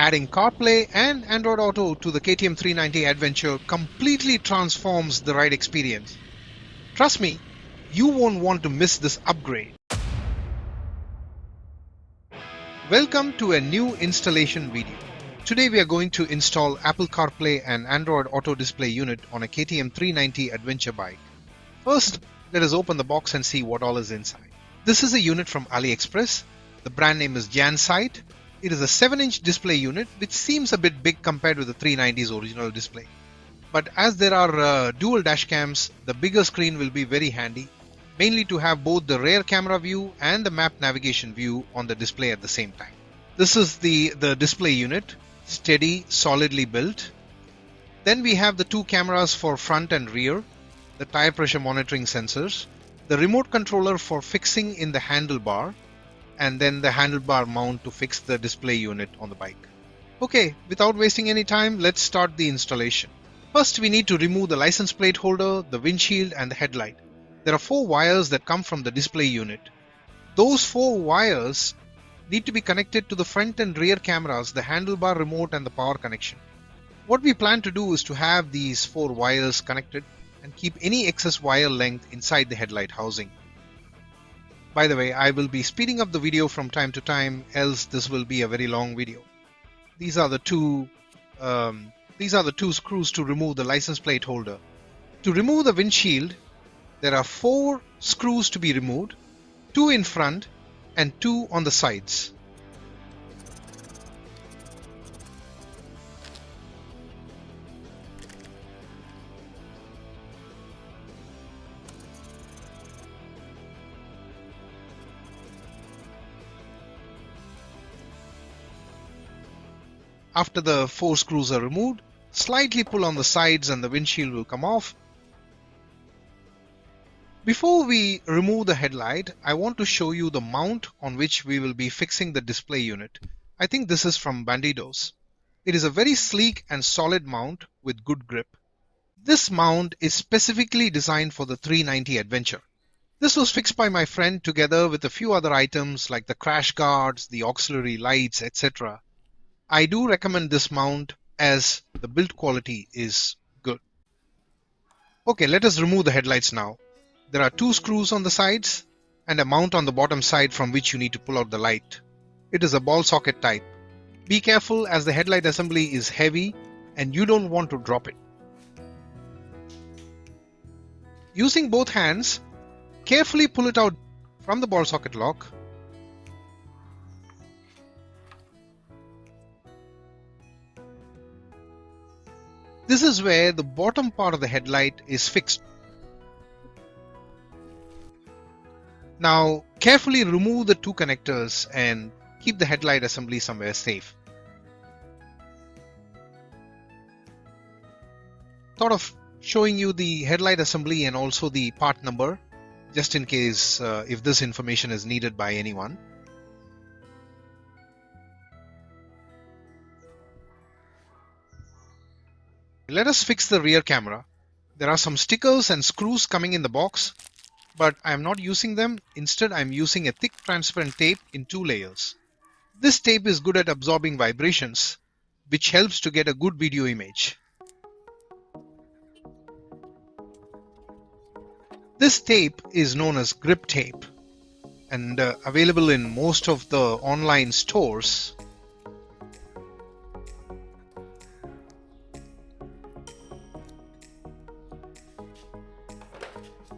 Adding CarPlay and Android Auto to the KTM 390 Adventure completely transforms the ride experience. Trust me, you won't want to miss this upgrade. Welcome to a new installation video. Today we are going to install Apple CarPlay and Android Auto Display unit on a KTM 390 Adventure bike. First, let us open the box and see what all is inside. This is a unit from AliExpress. The brand name is Jansight. It is a 7-inch display unit which seems a bit big compared with the 390's original display. But as there are dual dash cams, the bigger screen will be very handy, mainly to have both the rear camera view and the map navigation view on the display at the same time. This is the display unit, steady, solidly built. Then we have the two cameras for front and rear, the tire pressure monitoring sensors, the remote controller for fixing in the handlebar, and then the handlebar mount to fix the display unit on the bike. Okay, without wasting any time, let's start the installation. First, we need to remove the license plate holder, the windshield and the headlight. There are 4 wires that come from the display unit. Those 4 wires need to be connected to the front and rear cameras, the handlebar remote and the power connection. What we plan to do is to have these 4 wires connected and keep any excess wire length inside the headlight housing. By the way, I will be speeding up the video from time to time, else this will be a very long video. These are the two screws to remove the license plate holder. To remove the windshield, there are 4 screws to be removed, 2 in front and 2 on the sides. After the 4 screws are removed, slightly pull on the sides and the windshield will come off. Before we remove the headlight, I want to show you the mount on which we will be fixing the display unit. I think this is from Bandidos. It is a very sleek and solid mount with good grip. This mount is specifically designed for the 390 Adventure. This was fixed by my friend together with a few other items like the crash guards, the auxiliary lights, etc. I do recommend this mount as the build quality is good. Okay, let us remove the headlights now. There are 2 screws on the sides and a mount on the bottom side from which you need to pull out the light. It is a ball socket type. Be careful as the headlight assembly is heavy and you don't want to drop it. Using both hands, carefully pull it out from the ball socket lock. This is where the bottom part of the headlight is fixed. Now carefully remove the 2 connectors and keep the headlight assembly somewhere safe. Thought of showing you the headlight assembly and also the part number, just in case if this information is needed by anyone. Let us fix the rear camera. There are some stickers and screws coming in the box, but I am not using them. Instead, I am using a thick transparent tape in 2 layers. This tape is good at absorbing vibrations, which helps to get a good video image. This tape is known as grip tape and available in most of the online stores.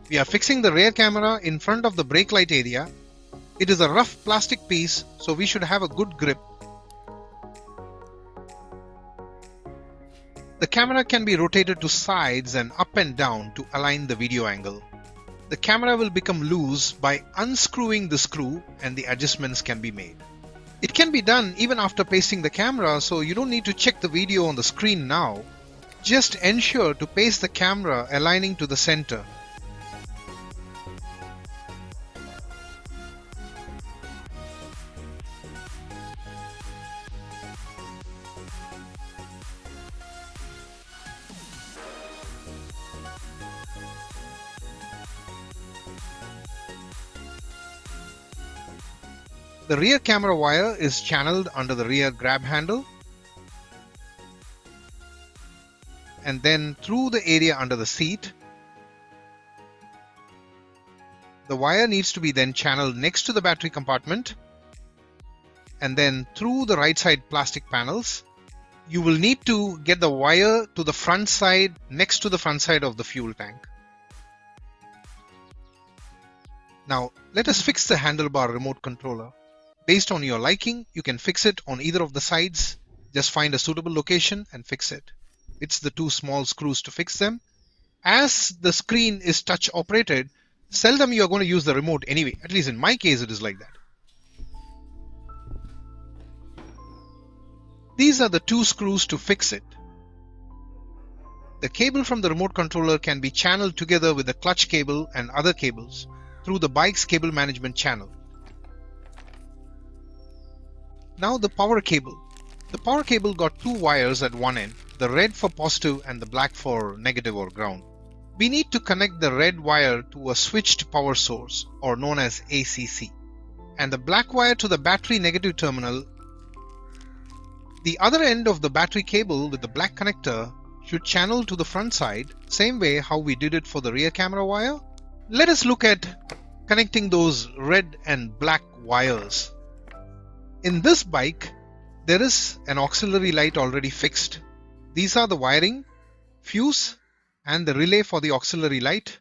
We are fixing the rear camera in front of the brake light area. It is a rough plastic piece, so we should have a good grip. The camera can be rotated to sides and up and down to align the video angle. The camera will become loose by unscrewing the screw and the adjustments can be made. It can be done even after pasting the camera, so you don't need to check the video on the screen now. Just ensure to paste the camera aligning to the center. The rear camera wire is channeled under the rear grab handle and then through the area under the seat. The wire needs to be then channeled next to the battery compartment, and then through the right side plastic panels. You will need to get the wire to the front side, next to the front side of the fuel tank. Now let us fix the handlebar remote controller. Based on your liking, you can fix it on either of the sides. Just find a suitable location and fix it. It's the two small screws to fix them. As the screen is touch operated, seldom you are going to use the remote anyway. At least in my case it is like that. These are the two screws to fix it. The cable from the remote controller can be channeled together with the clutch cable and other cables through the bike's cable management channel. Now the power cable. The power cable got two wires at one end, the red for positive and the black for negative or ground. We need to connect the red wire to a switched power source, or known as ACC, and the black wire to the battery negative terminal. The other end of the battery cable with the black connector should channel to the front side, same way how we did it for the rear camera wire. Let us look at connecting those red and black wires. In this bike, there is an auxiliary light already fixed. These are the wiring, fuse, and the relay for the auxiliary light.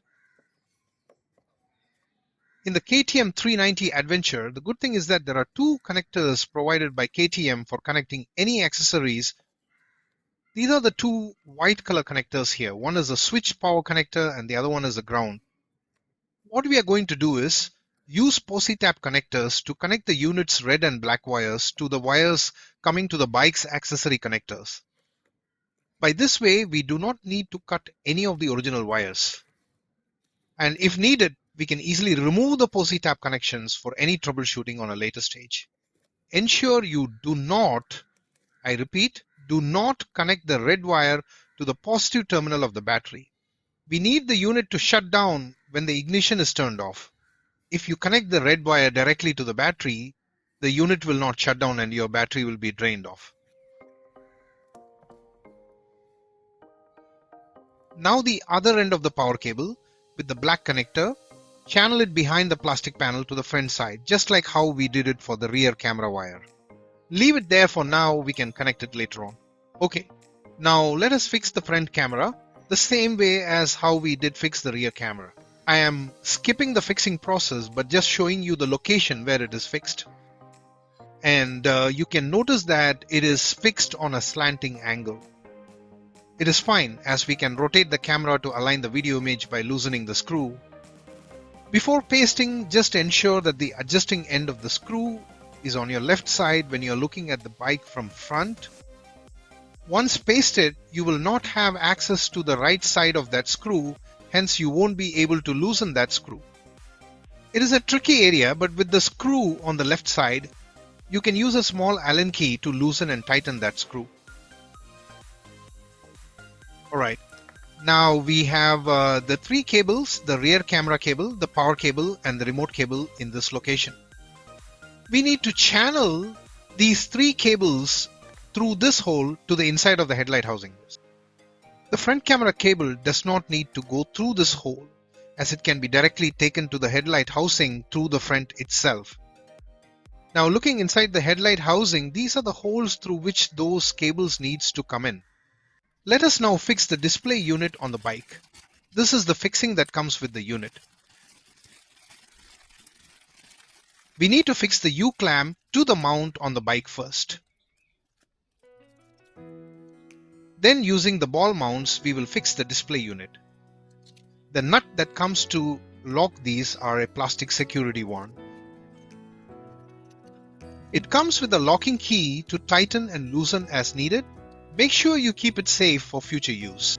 In the KTM 390 Adventure, the good thing is that there are two connectors provided by KTM for connecting any accessories. These are the two white color connectors here. One is a switch power connector and the other one is a ground. What we are going to do is use PosiTap connectors to connect the unit's red and black wires to the wires coming to the bike's accessory connectors. By this way, we do not need to cut any of the original wires. And if needed, we can easily remove the PosiTap connections for any troubleshooting on a later stage. Ensure you do not, I repeat, do not connect the red wire to the positive terminal of the battery. We need the unit to shut down when the ignition is turned off. If you connect the red wire directly to the battery, the unit will not shut down and your battery will be drained off. Now the other end of the power cable with the black connector, channel it behind the plastic panel to the front side, just like how we did it for the rear camera wire. Leave it there for now, we can connect it later on. Okay, now let us fix the front camera the same way as how we did fix the rear camera. I am skipping the fixing process but just showing you the location where it is fixed. And you can notice that it is fixed on a slanting angle. It is fine as we can rotate the camera to align the video image by loosening the screw. Before pasting, just ensure that the adjusting end of the screw is on your left side when you are looking at the bike from front. Once pasted, you will not have access to the right side of that screw, hence you won't be able to loosen that screw. It is a tricky area, but with the screw on the left side, you can use a small Allen key to loosen and tighten that screw. Alright, now we have the three cables, the rear camera cable, the power cable and the remote cable in this location. We need to channel these three cables through this hole to the inside of the headlight housing. The front camera cable does not need to go through this hole as it can be directly taken to the headlight housing through the front itself. Now looking inside the headlight housing, these are the holes through which those cables needs to come in. Let us now fix the display unit on the bike. This is the fixing that comes with the unit. We need to fix the U-clamp to the mount on the bike first. Then using the ball mounts, we will fix the display unit. The nut that comes to lock these are a plastic security one. It comes with a locking key to tighten and loosen as needed. Make sure you keep it safe for future use.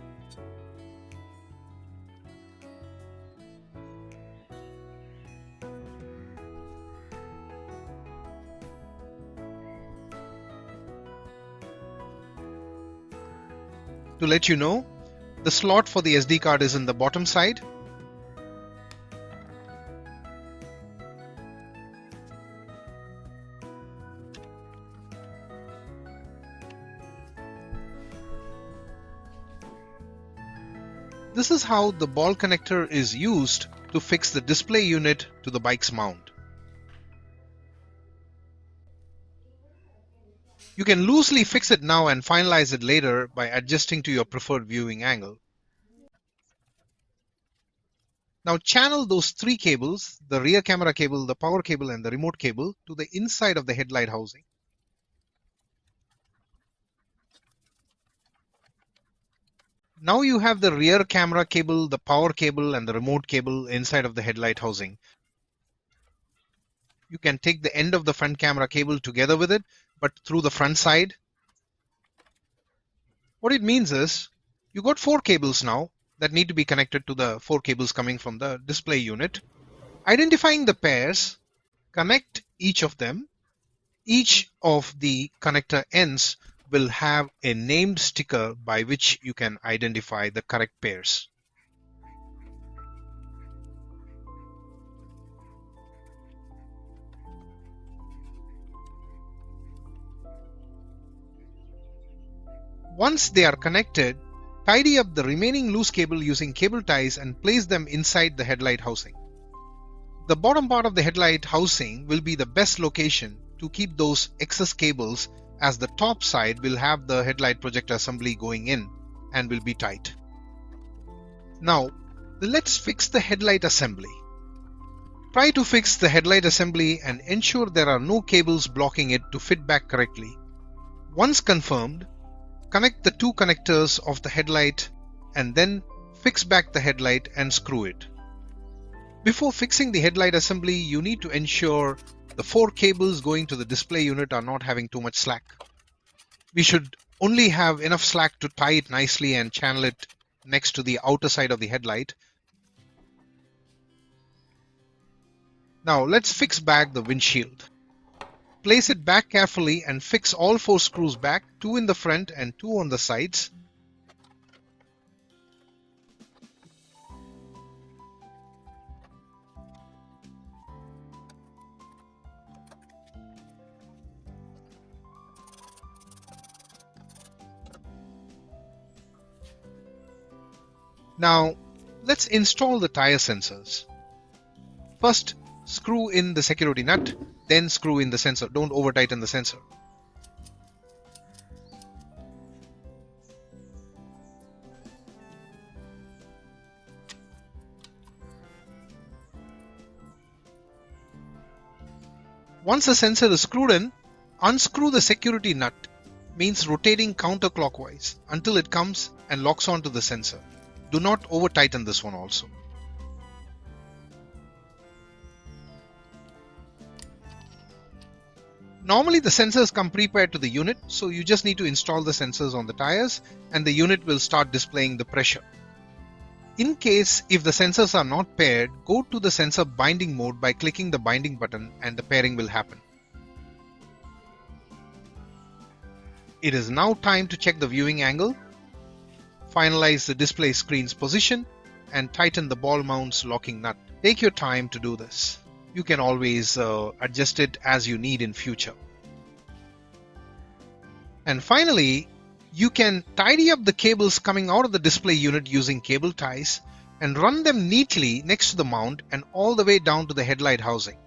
To let you know, the slot for the SD card is in the bottom side. This is how the ball connector is used to fix the display unit to the bike's mount. You can loosely fix it now and finalize it later by adjusting to your preferred viewing angle. Now channel those three cables, the rear camera cable, the power cable and the remote cable, to the inside of the headlight housing. Now you have the rear camera cable, the power cable and the remote cable inside of the headlight housing. You can take the end of the front camera cable together with it, but through the front side. What it means is you got four cables now that need to be connected to the four cables coming from the display unit. Identifying the pairs, connect each of them. Each of the connector ends will have a named sticker by which you can identify the correct pairs. Once they are connected, tidy up the remaining loose cable using cable ties and place them inside the headlight housing. The bottom part of the headlight housing will be the best location to keep those excess cables, as the top side will have the headlight projector assembly going in and will be tight. Now, let's fix the headlight assembly. Try to fix the headlight assembly and ensure there are no cables blocking it to fit back correctly. Once confirmed, connect the two connectors of the headlight and then fix back the headlight and screw it. Before fixing the headlight assembly, you need to ensure the four cables going to the display unit are not having too much slack. We should only have enough slack to tie it nicely and channel it next to the outer side of the headlight. Now let's fix back the windshield. Place it back carefully and fix all four screws back, two in the front and two on the sides. Now let's install the tire sensors. First, screw in the security nut, then screw in the sensor. Don't over tighten the sensor. Once the sensor is screwed in, unscrew the security nut, means rotating counterclockwise until it comes and locks onto the sensor. Do not over tighten this one also. Normally the sensors come pre-paired to the unit, so you just need to install the sensors on the tires and the unit will start displaying the pressure. In case if the sensors are not paired, go to the sensor binding mode by clicking the binding button and the pairing will happen. It is now time to check the viewing angle, finalize the display screen's position and tighten the ball mount's locking nut. Take your time to do this. You can always adjust it as you need in future. And finally, you can tidy up the cables coming out of the display unit using cable ties and run them neatly next to the mount and all the way down to the headlight housing.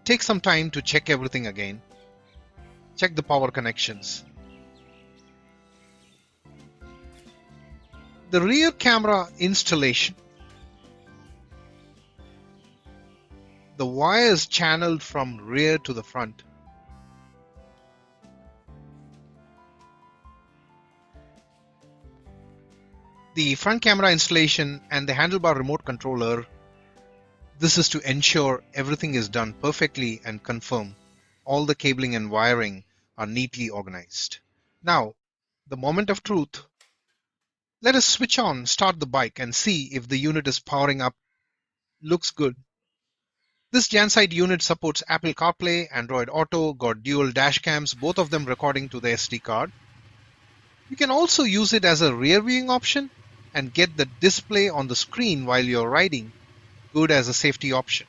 Take some time to check everything again. Check the power connections. The rear camera installation. The wires channeled from rear to the front. The front camera installation and the handlebar remote controller. This is to ensure everything is done perfectly and confirm all the cabling and wiring are neatly organized. Now, the moment of truth. Let us switch on, start the bike and see if the unit is powering up. Looks good. This Jansite unit supports Apple CarPlay, Android Auto, got dual dash cams, both of them recording to the SD card. You can also use it as a rear viewing option and get the display on the screen while you're riding, good as a safety option.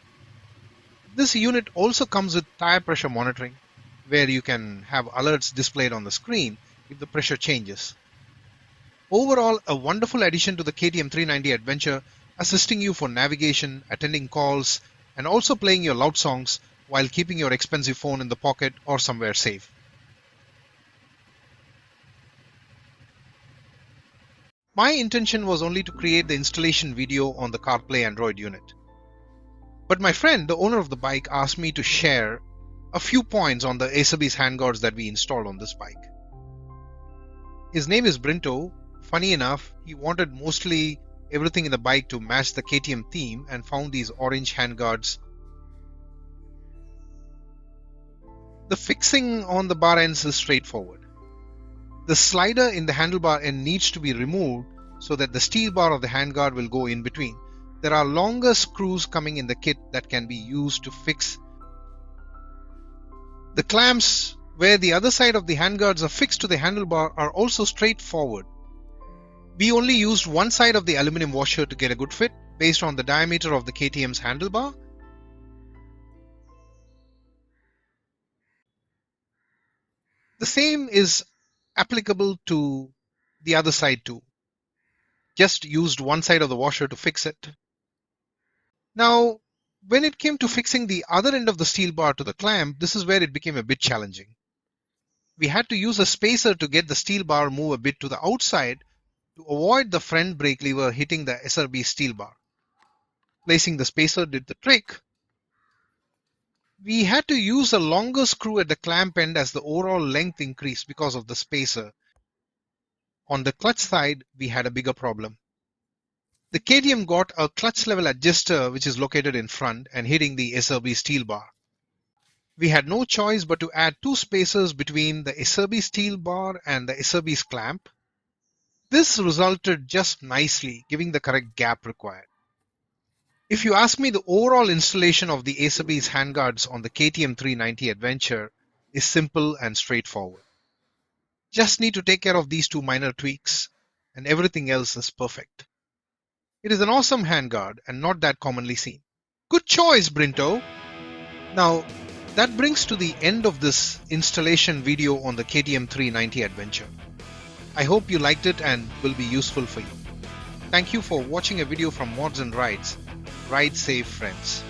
This unit also comes with tire pressure monitoring, where you can have alerts displayed on the screen if the pressure changes. Overall, a wonderful addition to the KTM 390 Adventure, assisting you for navigation, attending calls, and also playing your loud songs while keeping your expensive phone in the pocket or somewhere safe. My intention was only to create the installation video on the CarPlay Android unit. But my friend, the owner of the bike, asked me to share a few points on the Acerbis Handguards that we installed on this bike. His name is Brinto. Funny enough, he wanted mostly everything in the bike to match the KTM theme and found these orange handguards. The fixing on the bar ends is straightforward. The slider in the handlebar end needs to be removed so that the steel bar of the handguard will go in between. There are longer screws coming in the kit that can be used to fix. The clamps where the other side of the handguards are fixed to the handlebar are also straightforward. We only used one side of the aluminum washer to get a good fit based on the diameter of the KTM's handlebar. The same is applicable to the other side too. Just used one side of the washer to fix it. Now, when it came to fixing the other end of the steel bar to the clamp, this is where it became a bit challenging. We had to use a spacer to get the steel bar move a bit to the outside to avoid the front brake lever hitting the Acerbis steel bar. Placing the spacer did the trick. We had to use a longer screw at the clamp end as the overall length increased because of the spacer. On the clutch side, we had a bigger problem. The KTM got a clutch level adjuster which is located in front and hitting the Acerbis steel bar. We had no choice but to add two spacers between the Acerbis steel bar and the Acerbis clamp. This resulted just nicely, giving the correct gap required. If you ask me, the overall installation of the Acerbis handguards on the KTM 390 Adventure is simple and straightforward. Just need to take care of these two minor tweaks and everything else is perfect. It is an awesome handguard and not that commonly seen. Good choice, Brinto! Now, that brings to the end of this installation video on the KTM 390 Adventure. I hope you liked it and will be useful for you. Thank you for watching a video from Mods and Rides. Ride safe, friends.